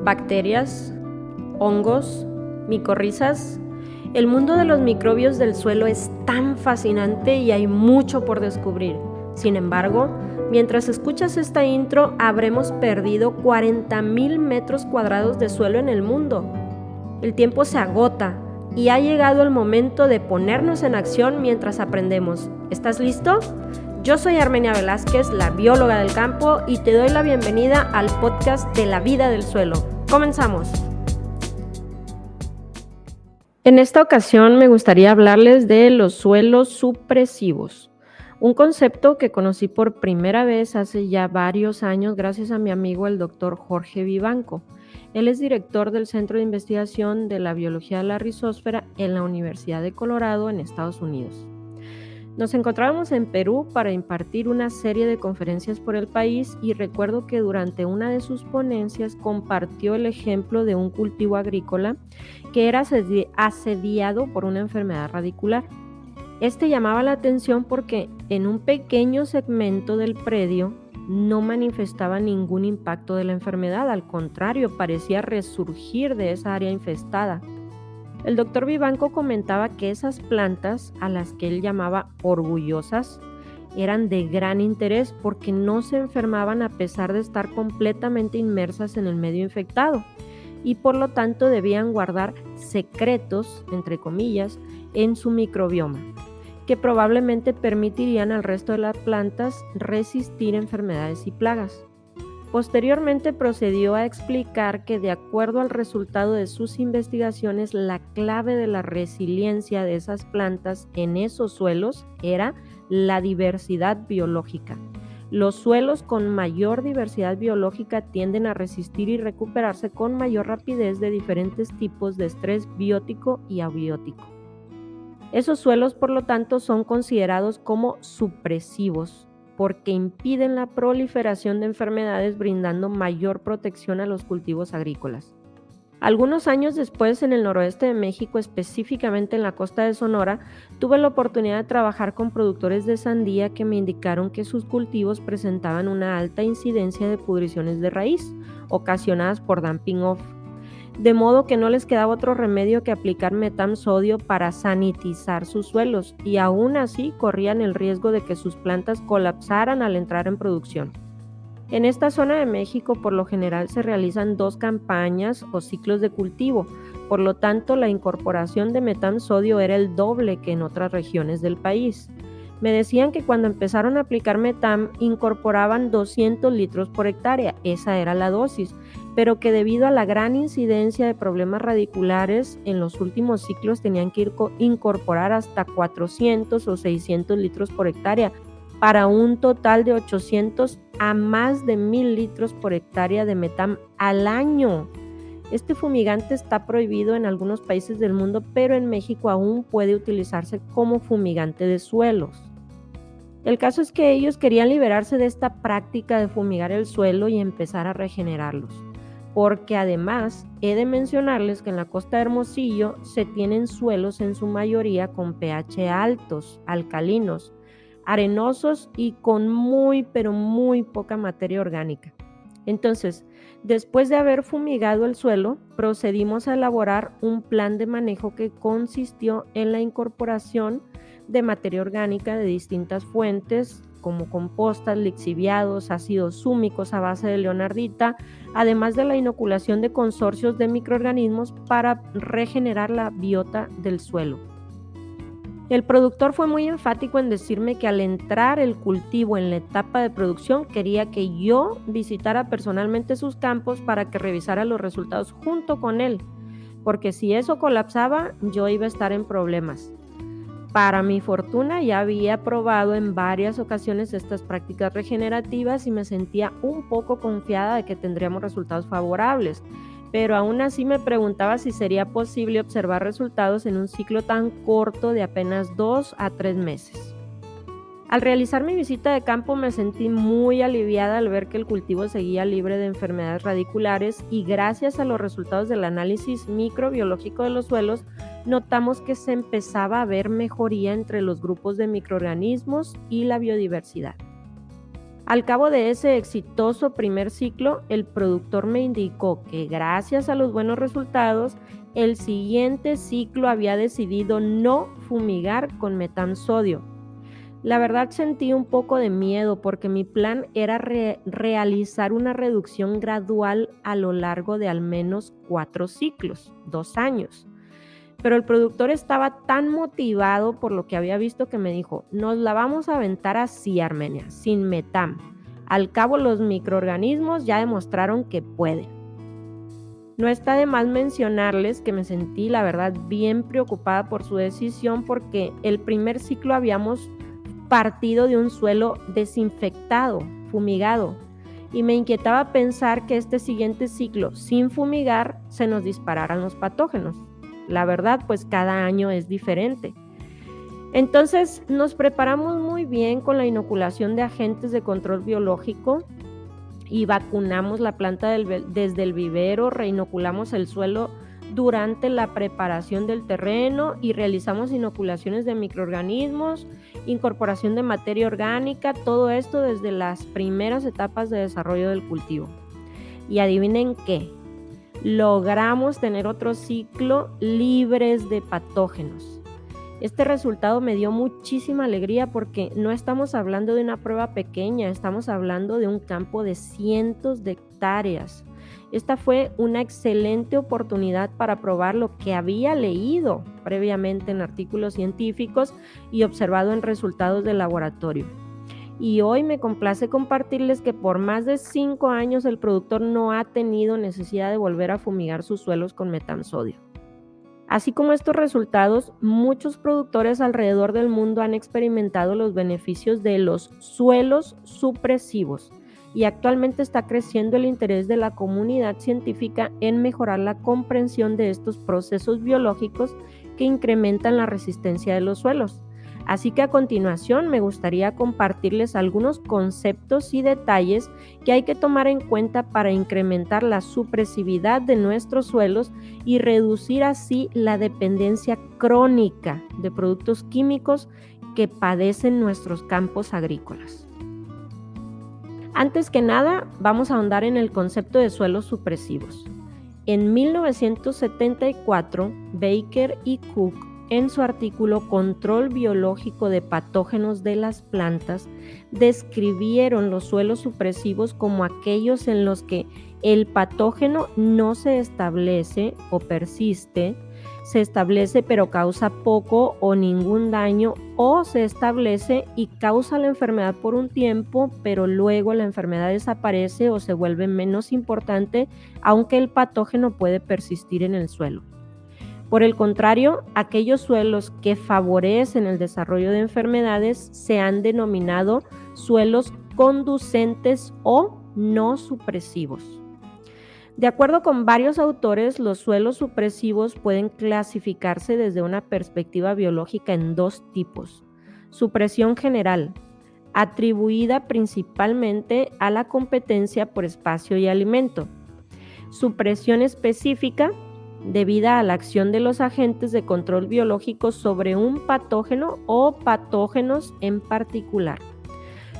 bacterias, hongos, micorrizas. El mundo de los microbios del suelo es tan fascinante y hay mucho por descubrir. Sin embargo, mientras escuchas esta intro, habremos perdido 40,000 metros cuadrados de suelo en el mundo. El tiempo se agota y ha llegado el momento de ponernos en acción mientras aprendemos. ¿Estás listo? Yo soy Armenia Velázquez, la bióloga del campo, y te doy la bienvenida al podcast de la vida del suelo. ¡Comenzamos! En esta ocasión me gustaría hablarles de los suelos supresivos, un concepto que conocí por primera vez hace ya varios años gracias a mi amigo el doctor Jorge Vivanco. Él es director del Centro de Investigación de la Biología de la Rizósfera en la Universidad de Colorado en Estados Unidos. Nos encontrábamos en Perú para impartir una serie de conferencias por el país y recuerdo que durante una de sus ponencias compartió el ejemplo de un cultivo agrícola que era asediado por una enfermedad radicular. Este llamaba la atención porque en un pequeño segmento del predio no manifestaba ningún impacto de la enfermedad, al contrario, parecía resurgir de esa área infestada. El doctor Vivanco comentaba que esas plantas, a las que él llamaba orgullosas, eran de gran interés porque no se enfermaban a pesar de estar completamente inmersas en el medio infectado y por lo tanto debían guardar secretos, entre comillas, en su microbioma, que probablemente permitirían al resto de las plantas resistir enfermedades y plagas. Posteriormente procedió a explicar que de acuerdo al resultado de sus investigaciones, la clave de la resiliencia de esas plantas en esos suelos era la diversidad biológica. Los suelos con mayor diversidad biológica tienden a resistir y recuperarse con mayor rapidez de diferentes tipos de estrés biótico y abiótico. Esos suelos, por lo tanto, son considerados como supresivos, porque impiden la proliferación de enfermedades brindando mayor protección a los cultivos agrícolas. Algunos años después, en el noroeste de México, específicamente en la costa de Sonora, tuve la oportunidad de trabajar con productores de sandía que me indicaron que sus cultivos presentaban una alta incidencia de pudriciones de raíz, ocasionadas por damping off, de modo que no les quedaba otro remedio que aplicar metam-sodio para sanitizar sus suelos, y aún así corrían el riesgo de que sus plantas colapsaran al entrar en producción. En esta zona de México, por lo general, se realizan 2 campañas o ciclos de cultivo, por lo tanto, la incorporación de metam-sodio era el doble que en otras regiones del país. Me decían que cuando empezaron a aplicar metam, incorporaban 200 litros por hectárea, esa era la dosis, pero que debido a la gran incidencia de problemas radiculares, en los últimos ciclos tenían que incorporar hasta 400 o 600 litros por hectárea, para un total de 800 a más de 1,000 litros por hectárea de metam al año. Este fumigante está prohibido en algunos países del mundo, pero en México aún puede utilizarse como fumigante de suelos. El caso es que ellos querían liberarse de esta práctica de fumigar el suelo y empezar a regenerarlos, porque además he de mencionarles que en la costa de Hermosillo se tienen suelos en su mayoría con pH altos, alcalinos, arenosos y con muy poca materia orgánica. Entonces, después de haber fumigado el suelo, procedimos a elaborar un plan de manejo que consistió en la incorporación de materia orgánica de distintas fuentes, como compostas, lixiviados, ácidos húmicos a base de leonardita, además de la inoculación de consorcios de microorganismos para regenerar la biota del suelo. El productor fue muy enfático en decirme que al entrar el cultivo en la etapa de producción quería que yo visitara personalmente sus campos para que revisara los resultados junto con él, porque si eso colapsaba, yo iba a estar en problemas. Para mi fortuna, ya había probado en varias ocasiones estas prácticas regenerativas y me sentía un poco confiada de que tendríamos resultados favorables, pero aún así me preguntaba si sería posible observar resultados en un ciclo tan corto de apenas 2 a 3 meses. Al realizar mi visita de campo me sentí muy aliviada al ver que el cultivo seguía libre de enfermedades radiculares y gracias a los resultados del análisis microbiológico de los suelos, notamos que se empezaba a ver mejoría entre los grupos de microorganismos y la biodiversidad. Al cabo de ese exitoso primer ciclo, el productor me indicó que gracias a los buenos resultados, el siguiente ciclo había decidido no fumigar con metamsodio. La verdad sentí un poco de miedo porque mi plan era realizar una reducción gradual a lo largo de al menos 4 ciclos, 2 años. Pero el productor estaba tan motivado por lo que había visto que me dijo: nos la vamos a aventar así, Armenia, sin metam. Al cabo los microorganismos ya demostraron que pueden. No está de más mencionarles que me sentí, la verdad, bien preocupada por su decisión porque el primer ciclo habíamos partido de un suelo desinfectado, fumigado, y me inquietaba pensar que este siguiente ciclo, sin fumigar, se nos dispararan los patógenos. La verdad, pues cada año es diferente. Entonces, nos preparamos muy bien con la inoculación de agentes de control biológico y vacunamos la planta desde el vivero, reinoculamos el suelo durante la preparación del terreno y realizamos inoculaciones de microorganismos, incorporación de materia orgánica, todo esto desde las primeras etapas de desarrollo del cultivo. Y adivinen qué, logramos tener otro ciclo libres de patógenos. Este resultado me dio muchísima alegría porque no estamos hablando de una prueba pequeña, estamos hablando de un campo de cientos de hectáreas. Esta fue una excelente oportunidad para probar lo que había leído previamente en artículos científicos y observado en resultados de laboratorio. Y hoy me complace compartirles que por más de 5 años el productor no ha tenido necesidad de volver a fumigar sus suelos con metamsodio. Así como estos resultados, muchos productores alrededor del mundo han experimentado los beneficios de los suelos supresivos y actualmente está creciendo el interés de la comunidad científica en mejorar la comprensión de estos procesos biológicos que incrementan la resistencia de los suelos. Así que a continuación me gustaría compartirles algunos conceptos y detalles que hay que tomar en cuenta para incrementar la supresividad de nuestros suelos y reducir así la dependencia crónica de productos químicos que padecen nuestros campos agrícolas. Antes que nada, vamos a ahondar en el concepto de suelos supresivos. En 1974, Baker y Cook, en su artículo Control biológico de patógenos de las plantas, describieron los suelos supresivos como aquellos en los que el patógeno no se establece o persiste, se establece pero causa poco o ningún daño, o se establece y causa la enfermedad por un tiempo, pero luego la enfermedad desaparece o se vuelve menos importante, aunque el patógeno puede persistir en el suelo. Por el contrario, aquellos suelos que favorecen el desarrollo de enfermedades se han denominado suelos conducentes o no supresivos. De acuerdo con varios autores, los suelos supresivos pueden clasificarse desde una perspectiva biológica en 2 tipos. Supresión general, atribuida principalmente a la competencia por espacio y alimento. Supresión específica, debida a la acción de los agentes de control biológico sobre un patógeno o patógenos en particular.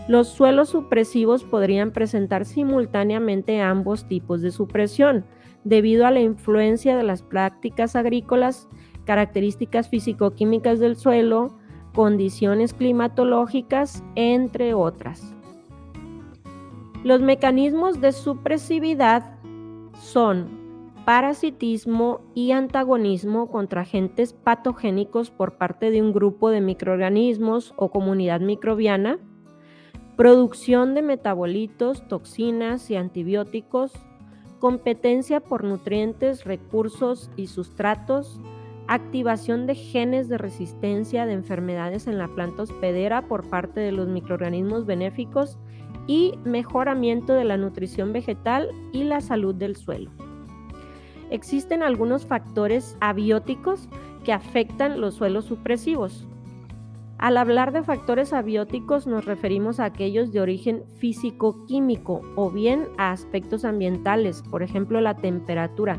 Los suelos supresivos podrían presentar simultáneamente ambos tipos de supresión, debido a la influencia de las prácticas agrícolas, características físico-químicas del suelo, condiciones climatológicas, entre otras. Los mecanismos de supresividad son parasitismo y antagonismo contra agentes patogénicos por parte de un grupo de microorganismos o comunidad microbiana, producción de metabolitos, toxinas y antibióticos, competencia por nutrientes, recursos y sustratos, activación de genes de resistencia de enfermedades en la planta hospedera por parte de los microorganismos benéficos y mejoramiento de la nutrición vegetal y la salud del suelo. Existen algunos factores abióticos que afectan los suelos supresivos. Al hablar de factores abióticos nos referimos a aquellos de origen físico-químico o bien a aspectos ambientales, por ejemplo la temperatura,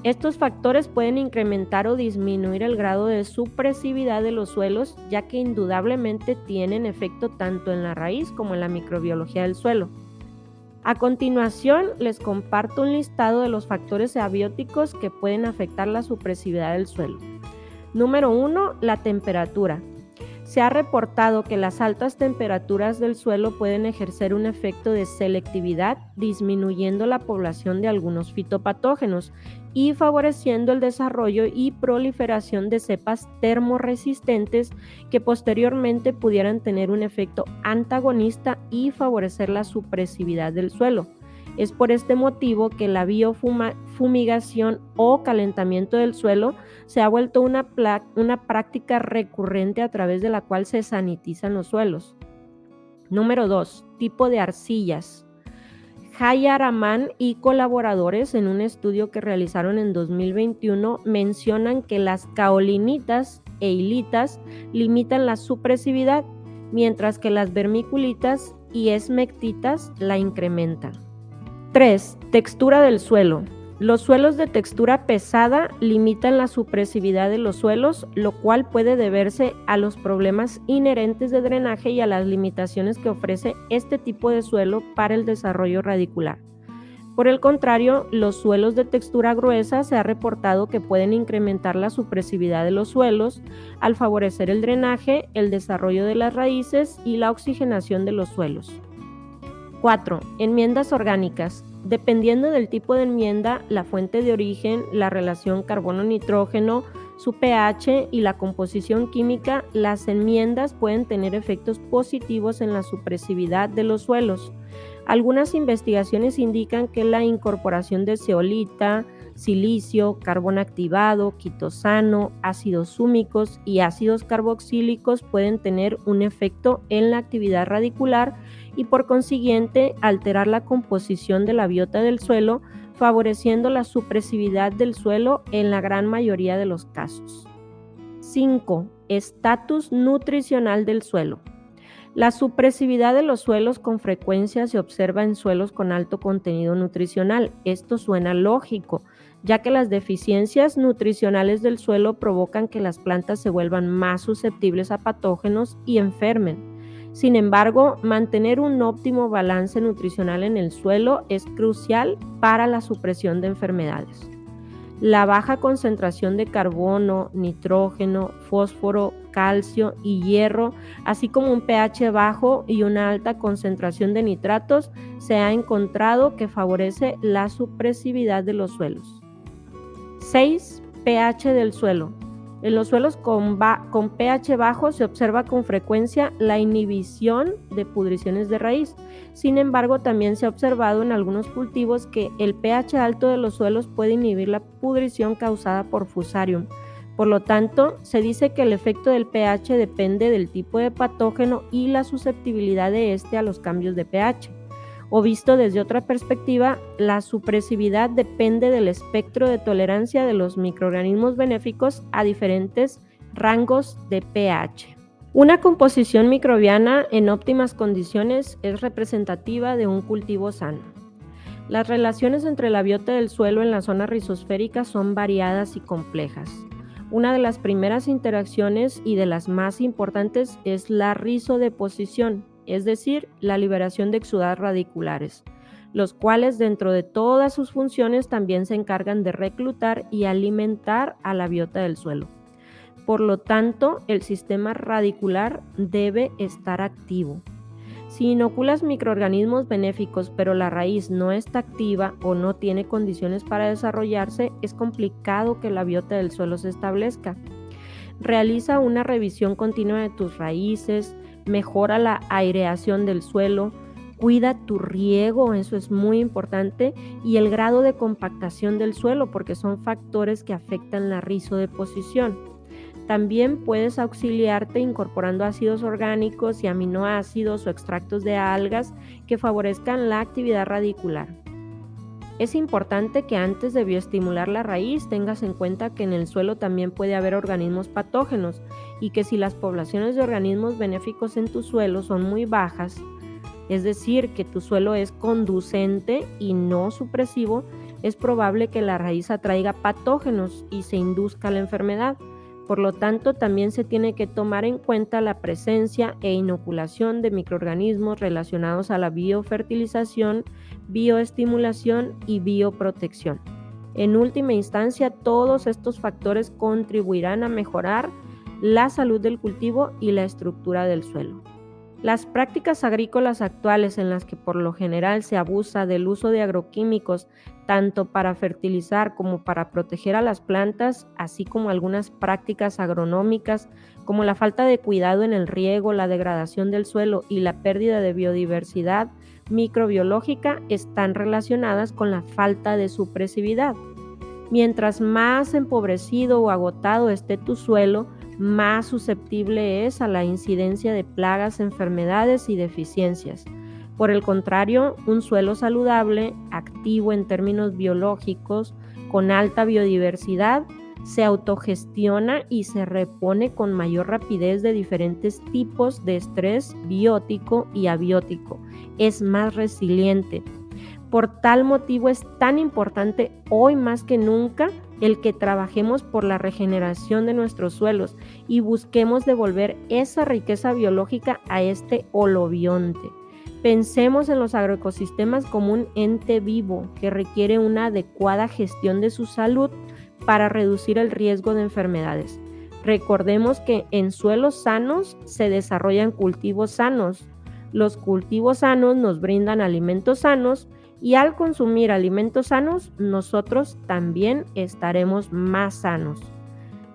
Estos factores pueden incrementar o disminuir el grado de supresividad de los suelos, ya que indudablemente tienen efecto tanto en la raíz como en la microbiología del suelo. A continuación, les comparto un listado de los factores abióticos que pueden afectar la supresividad del suelo. Número 1, la temperatura. Se ha reportado que las altas temperaturas del suelo pueden ejercer un efecto de selectividad, disminuyendo la población de algunos fitopatógenos y favoreciendo el desarrollo y proliferación de cepas termorresistentes que posteriormente pudieran tener un efecto antagonista y favorecer la supresividad del suelo. Es por este motivo que la biofumigación o calentamiento del suelo se ha vuelto una práctica recurrente a través de la cual se sanitizan los suelos. Número 2. Tipo de arcillas. Jaya-Rahman y colaboradores en un estudio que realizaron en 2021 mencionan que las caolinitas e ilitas limitan la supresividad, mientras que las vermiculitas y esmectitas la incrementan. 3. Textura del suelo. Los suelos de textura pesada limitan la supresividad de los suelos, lo cual puede deberse a los problemas inherentes de drenaje y a las limitaciones que ofrece este tipo de suelo para el desarrollo radicular. Por el contrario, los suelos de textura gruesa se ha reportado que pueden incrementar la supresividad de los suelos al favorecer el drenaje, el desarrollo de las raíces y la oxigenación de los suelos. 4. Enmiendas orgánicas. Dependiendo del tipo de enmienda, la fuente de origen, la relación carbono-nitrógeno, su pH y la composición química, las enmiendas pueden tener efectos positivos en la supresividad de los suelos. Algunas investigaciones indican que la incorporación de zeolita, silicio, carbón activado, quitosano, ácidos húmicos y ácidos carboxílicos pueden tener un efecto en la actividad radicular y por consiguiente alterar la composición de la biota del suelo, favoreciendo la supresividad del suelo en la gran mayoría de los casos. 5. Estatus nutricional del suelo. La supresividad de los suelos con frecuencia se observa en suelos con alto contenido nutricional. Esto suena lógico, ya que las deficiencias nutricionales del suelo provocan que las plantas se vuelvan más susceptibles a patógenos y enfermen. Sin embargo, mantener un óptimo balance nutricional en el suelo es crucial para la supresión de enfermedades. La baja concentración de carbono, nitrógeno, fósforo, calcio y hierro, así como un pH bajo y una alta concentración de nitratos, se ha encontrado que favorece la supresividad de los suelos. 6. pH del suelo. En los suelos con pH bajo se observa con frecuencia la inhibición de pudriciones de raíz. Sin embargo, también se ha observado en algunos cultivos que el pH alto de los suelos puede inhibir la pudrición causada por Fusarium. Por lo tanto, se dice que el efecto del pH depende del tipo de patógeno y la susceptibilidad de este a los cambios de pH. O visto desde otra perspectiva, la supresividad depende del espectro de tolerancia de los microorganismos benéficos a diferentes rangos de pH. Una composición microbiana en óptimas condiciones es representativa de un cultivo sano. Las relaciones entre la biota del suelo en la zona rizosférica son variadas y complejas. Una de las primeras interacciones y de las más importantes es la rizodeposición, es decir, la liberación de exudados radiculares, los cuales dentro de todas sus funciones también se encargan de reclutar y alimentar a la biota del suelo. Por lo tanto, el sistema radicular debe estar activo. Si inoculas microorganismos benéficos pero la raíz no está activa o no tiene condiciones para desarrollarse, es complicado que la biota del suelo se establezca. Realiza una revisión continua de tus raíces, mejora la aireación del suelo, cuida tu riego, eso es muy importante, y el grado de compactación del suelo, porque son factores que afectan la rizodeposición. También puedes auxiliarte incorporando ácidos orgánicos y aminoácidos o extractos de algas que favorezcan la actividad radicular. Es importante que antes de bioestimular la raíz tengas en cuenta que en el suelo también puede haber organismos patógenos y que si las poblaciones de organismos benéficos en tu suelo son muy bajas, es decir, que tu suelo es conducente y no supresivo, es probable que la raíz atraiga patógenos y se induzca la enfermedad. Por lo tanto, también se tiene que tomar en cuenta la presencia e inoculación de microorganismos relacionados a la biofertilización, bioestimulación y bioprotección. En última instancia, todos estos factores contribuirán a mejorar la salud del cultivo y la estructura del suelo. Las prácticas agrícolas actuales en las que por lo general se abusa del uso de agroquímicos tanto para fertilizar como para proteger a las plantas, así como algunas prácticas agronómicas como la falta de cuidado en el riego, la degradación del suelo y la pérdida de biodiversidad microbiológica, están relacionadas con la falta de supresividad. Mientras más empobrecido o agotado esté tu suelo, más susceptible es a la incidencia de plagas, enfermedades y deficiencias. Por el contrario, un suelo saludable, activo en términos biológicos, con alta biodiversidad, se autogestiona y se repone con mayor rapidez de diferentes tipos de estrés biótico y abiótico. Es más resiliente. Por tal motivo es tan importante hoy más que nunca el que trabajemos por la regeneración de nuestros suelos y busquemos devolver esa riqueza biológica a este holobionte. Pensemos en los agroecosistemas como un ente vivo que requiere una adecuada gestión de su salud para reducir el riesgo de enfermedades. Recordemos que en suelos sanos se desarrollan cultivos sanos. Los cultivos sanos nos brindan alimentos sanos y al consumir alimentos sanos, nosotros también estaremos más sanos.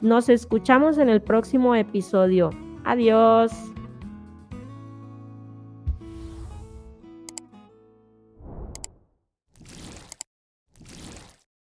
Nos escuchamos en el próximo episodio. Adiós.